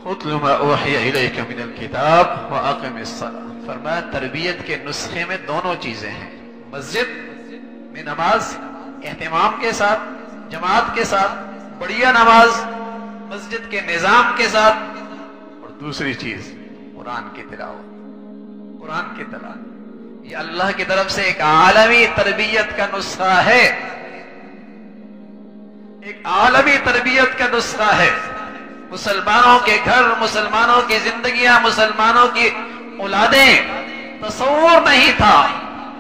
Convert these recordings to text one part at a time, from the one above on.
اتل ما اوحی الیک من الکتاب واقم الصلاۃ، فرمایا تربیت کے نسخے میں دونوں چیزیں ہیں، مسجد میں نماز اہتمام کے ساتھ، جماعت کے ساتھ، بڑھیا نماز مسجد کے نظام کے ساتھ، اور دوسری چیز قرآن کی تلاوت، قرآن کی تلاوت۔ یہ اللہ کی طرف سے ایک عالمی تربیت کا نسخہ ہے، ایک عالمی تربیت کا نسخہ ہے۔ مسلمانوں کے گھر، مسلمانوں کی زندگیاں، مسلمانوں کی اولادیں، تصور نہیں تھا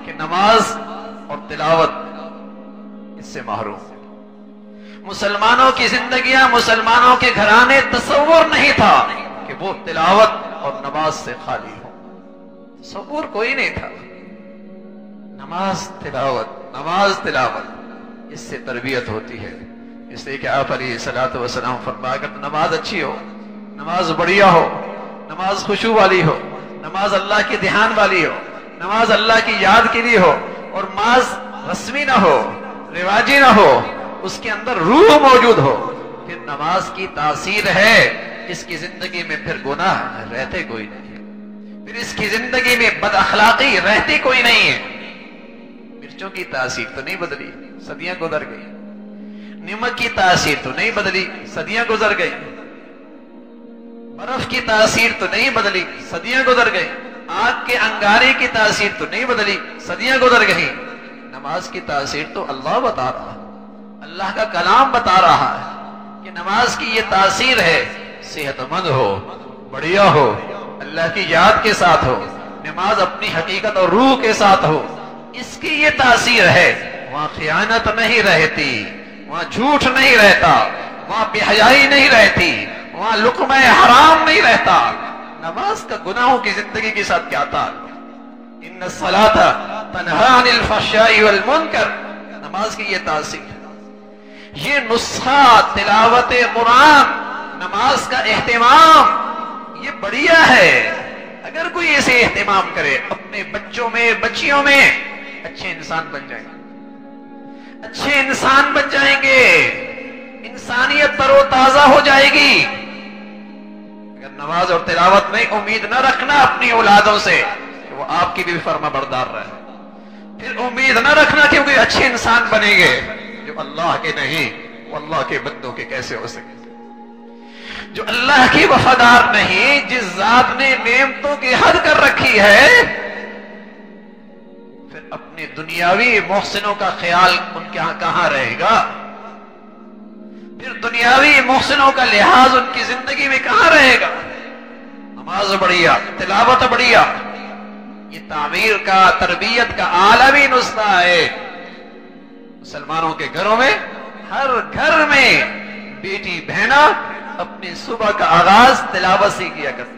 کہ نماز اور تلاوت اس سے محروم ہے۔ مسلمانوں کی زندگیاں، مسلمانوں کے گھرانے، تصور نہیں تھا کہ وہ تلاوت اور نماز سے خالی ہو، تصور کوئی نہیں تھا۔ نماز تلاوت، نماز تلاوت، اس سے تربیت ہوتی ہے۔ اس لیے کہ آپ علیہ الصلوۃ والسلام فرمایا کہ نماز اچھی ہو، نماز بڑھیا ہو، نماز خشوع والی ہو، نماز اللہ کے دھیان والی ہو، نماز اللہ کی یاد کے لیے ہو، اور نماز رسمی نہ ہو، رواجی نہ ہو، اس کے اندر روح موجود ہو، پھر نماز کی تاثیر ہے۔ اس کی زندگی میں پھر گناہ رہتے کوئی نہیں ہے، پھر اس کی زندگی میں بد اخلاقی رہتی کوئی نہیں ہے۔ مرچوں کی تاثیر تو نہیں بدلی، صدیاں گزر گئی، نمک کی تاثیر تو نہیں بدلی، صدیاں گزر گئی، برف کی تاثیر تو نہیں بدلی، صدیاں گزر گئی، آگ کے انگارے کی تاثیر تو نہیں بدلی، صدیاں گزر گئی۔ نماز کی تاثیر تو اللہ بتا رہا ہے، اللہ کا کلام بتا رہا ہے کہ نماز کی یہ تاثیر ہے، صحت مند ہو، بڑھیا ہو، اللہ کی یاد کے ساتھ ہو، نماز اپنی حقیقت اور روح کے ساتھ ہو، اس کی یہ تاثیر ہے۔ وہاں خیانت نہیں رہتی، وہاں جھوٹ نہیں رہتا، وہاں بے حیائی نہیں رہتی، وہاں لقمہ حرام نہیں رہتا۔ نماز کا گناہوں کی زندگی کے ساتھ کیا تعلق؟ ان الصلاۃ تنہی عن الفحشاء والمنکر، نماز کی یہ تاثیر ہے۔ یہ نسخہ تلاوت قرآن، نماز کا اہتمام، یہ بڑھیا ہے۔ اگر کوئی اسے اہتمام کرے، اپنے بچوں میں، بچیوں میں اچھے انسان بن جائیں گے، اچھے انسان بن جائیں گے، انسانیت تر و تازہ ہو جائے گی۔ اگر نماز اور تلاوت میں امید نہ رکھنا اپنی اولادوں سے کہ وہ آپ کی بھی فرما بردار رہے، پھر امید نہ رکھنا کہ وہ کوئی اچھے انسان بنیں گے، جو اللہ کے نہیں، وہ اللہ کے بندوں کے کیسے ہو سکے؟ جو اللہ کی وفادار نہیں، جس ذات نے نعمتوں کی حد کر رکھی ہے، پھر اپنے دنیاوی محسنوں کا خیال ان کے ہاں کہاں رہے گا؟ پھر دنیاوی محسنوں کا لحاظ ان کی زندگی میں کہاں رہے گا؟ نماز بڑھیا، تلاوت بڑھیا، یہ تعمیر کا، تربیت کا عالمی نسخہ ہے۔ مسلمانوں کے گھروں میں، ہر گھر میں بیٹی بہنا اپنی صبح کا آغاز تلاوت سے کیا کرتے۔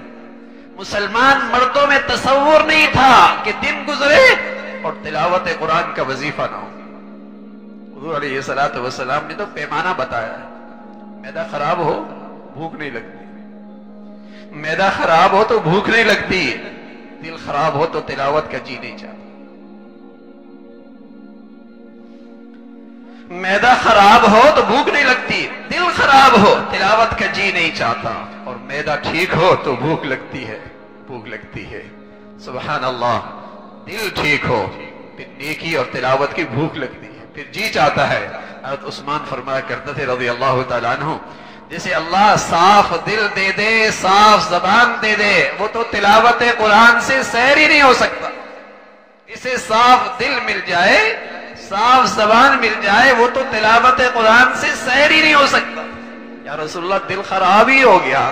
مسلمان مردوں میں تصور نہیں تھا کہ دن گزرے اور تلاوت قرآن کا وظیفہ نہ ہو۔ حضور علیہ الصلوۃ والسلام نے تو پیمانہ بتایا ہے، معدہ خراب ہو بھوک نہیں لگتی، معدہ خراب ہو تو بھوک نہیں لگتی، دل خراب ہو تو تلاوت کا جی نہیں چاہتا۔ معدہ خراب ہو تو بھوک نہیں لگتی، دل خراب ہو تلاوت کا جی نہیں چاہتا، اور معدہ ٹھیک ہو تو بھوک لگتی ہے، بھوک لگتی ہے۔ سبحان اللہ، دل ٹھیک ہو پھر نیکی اور تلاوت کی بھوک لگتی ہے، پھر جی چاہتا ہے۔ حضرت عثمان فرمایا کرتے تھے رضی اللہ تعالیٰ عنہ، جیسے اللہ صاف دل دے دے، صاف زبان دے دے، وہ تو تلاوت قرآن سے سیر ہی نہیں ہو سکتا۔ اسے صاف دل مل جائے، صاف زبان مل جائے، وہ تو تلاوت قرآن سے سیر ہی نہیں ہو سکتا۔ یا رسول اللہ دل خراب ہی ہو گیا،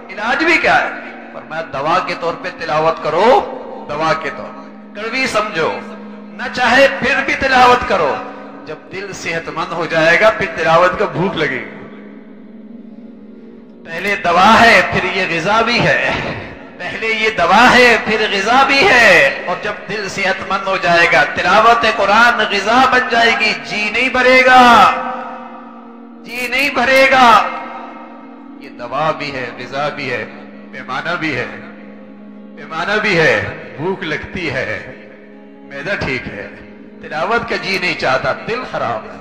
علاج بھی کیا ہے؟ فرمایا دوا کے طور پہ تلاوت کرو، دوا کے طور پہ کڑوی سمجھو، نہ چاہے پھر بھی تلاوت کرو۔ جب دل صحت مند ہو جائے گا پھر تلاوت کا بھوک لگے گی۔ پہلے دوا ہے پھر یہ غذا بھی ہے، پہلے یہ دوا ہے پھر غذا بھی ہے، اور جب دل صحت مند ہو جائے گا تلاوت قرآن غذا بن جائے گی، جی نہیں بھرے گا، جی نہیں بھرے گا۔ یہ دوا بھی ہے، غذا بھی ہے، پیمانہ بھی ہے، پیمانہ بھی ہے، بھوک لگتی ہے، معدہ ٹھیک ہے، تلاوت کا جی نہیں چاہتا، دل خراب ہے۔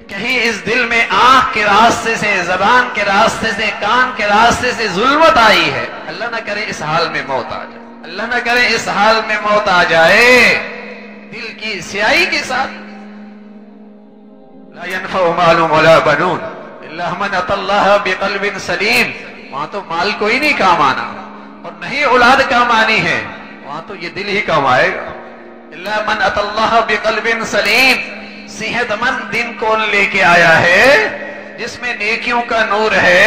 کہیں اس دل میں آنکھ کے راستے سے، زبان کے راستے سے، کان کے راستے سے ظلمت آئی ہے، اللہ نہ کرے اس حال میں موت آ جائے، اللہ نہ کرے اس حال میں موت آ جائے دل کی سیاہی کے ساتھ. لا ينفع مال ولا بنون الا من اتى الله بقلب سلیم. وہاں تو مال کوئی نہیں کام آنا اور نہیں اولاد کام آنی ہے، وہاں تو یہ دل ہی کام آئے گا. الا من اتى الله بقلب سلیم. صحت مند دن کون لے کے آیا ہے؟ جس میں نیکیوں کا نور ہے،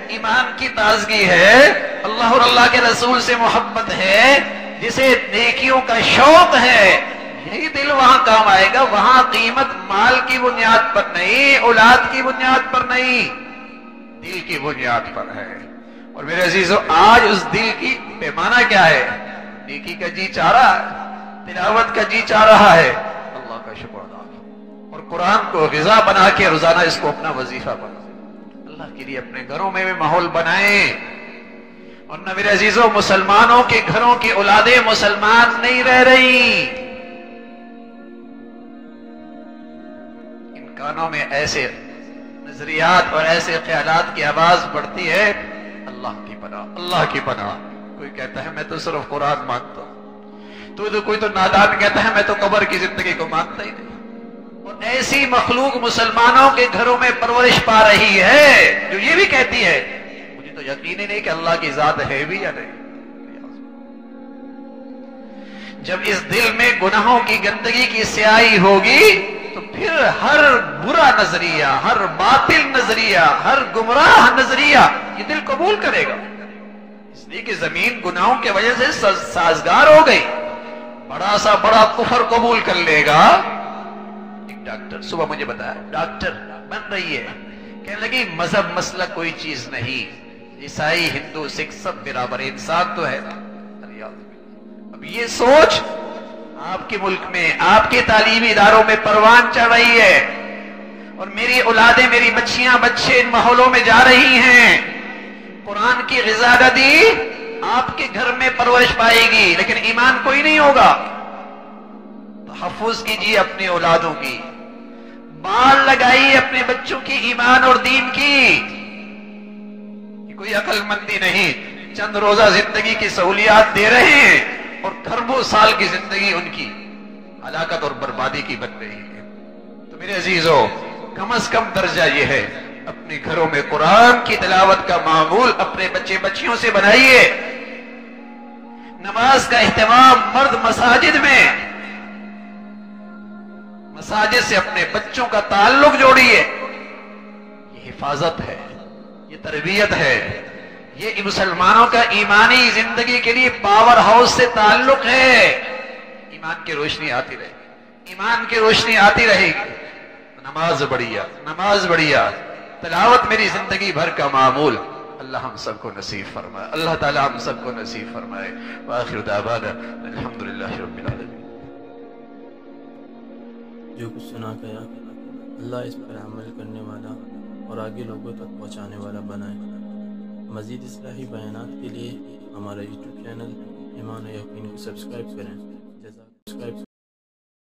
ایمان کی تازگی ہے، اللہ اور اللہ کے رسول سے محبت ہے، جسے نیکیوں کا شوق ہے، یہی دل وہاں کام آئے گا. وہاں قیمت مال کی بنیاد پر نہیں، اولاد کی بنیاد پر نہیں، دل کی بنیاد پر ہے. اور میرے عزیزو، آج اس دل کی پیمانہ کیا ہے؟ نیکی کا جی چاہ رہا ہے، تلاوت کا جی چاہ رہا ہے، اللہ کا شکر ادا اور قرآن کو غذا بنا کے روزانہ اس کو اپنا وظیفہ بنائیں. اللہ کے لیے اپنے گھروں میں بھی ماحول بنائیں. اور نہ میرے عزیزو، مسلمانوں کے گھروں کی اولادیں مسلمان نہیں رہ رہی. ان کانوں میں ایسے نظریات اور ایسے خیالات کی آواز پڑتی ہے، اللہ کی پناہ، اللہ کی پناہ. کوئی کہتا ہے میں تو صرف قرآن مانتا ہوں، کوئی تو نادان کہتا ہے میں تو قبر کی زندگی کو مانتا ہی نہیں. اور ایسی مخلوق مسلمانوں کے گھروں میں پرورش پا رہی ہے جو یہ بھی کہتی ہے مجھے تو یقین ہی نہیں کہ اللہ کی ذات ہے بھی یا نہیں. جب اس دل میں گناہوں کی گندگی کی سیاہی ہوگی تو پھر ہر برا نظریہ، ہر باطل نظریہ، ہر گمراہ نظریہ یہ دل قبول کرے گا. اس لیے کہ زمین گناہوں کی وجہ سے سازگار ہو گئی. بڑا سا بڑا کفر قبول کر لے گا. ڈاکٹر صبح مجھے بتایا، ڈاکٹر بن رہی ہے، کہنے لگی مذہب مسلک کوئی چیز نہیں، عیسائی ہندو سکھ سب برابر، انسان تو ہے. اب یہ سوچ آپ کے ملک میں، آپ کے تعلیمی اداروں میں پروان چڑھ رہی ہے، اور میری اولادیں، میری بچیاں بچے ان ماحولوں میں جا رہی ہیں. قرآن کی غذا دی آپ کے گھر میں پرورش پائے گی، لیکن ایمان کوئی نہیں ہوگا. تحفظ کیجیے اپنی اولادوں کی، بال لگائیے اپنے بچوں کی ایمان اور دین کی. یہ کوئی عقل مندی نہیں، چند روزہ زندگی کی سہولیات دے رہے ہیں اور کھربوں سال کی زندگی ان کی ہلاکت اور بربادی کی بن رہی ہے. تو میرے عزیزو، کم از کم درجہ یہ ہے اپنے گھروں میں قرآن کی تلاوت کا معمول اپنے بچے بچیوں سے بنائیے. نماز کا اہتمام مرد مساجد میں، مساجد سے اپنے بچوں کا تعلق جوڑیے. یہ حفاظت ہے، یہ تربیت ہے، یہ مسلمانوں کا ایمانی زندگی کے لیے پاور ہاؤس سے تعلق ہے. ایمان کی روشنی آتی رہے گی، ایمان کی روشنی آتی رہے گی. نماز بڑھیا، نماز بڑھیا، تلاوت میری زندگی بھر کا معمول. اللہ ہم سب کو نصیب فرمائے، اللہ تعالی ہم سب کو نصیب فرمائے. وآخر دعوانا الحمدللہ رب العالمین. جو کچھ سنا گیا اللہ اس پر عمل کرنے والا اور آگے لوگوں تک پہنچانے والا بنائے. مزید اصلاحی بیانات کے لیے ہمارا یوٹیوب چینل ایمان و یقین کو سبسکرائب کریں.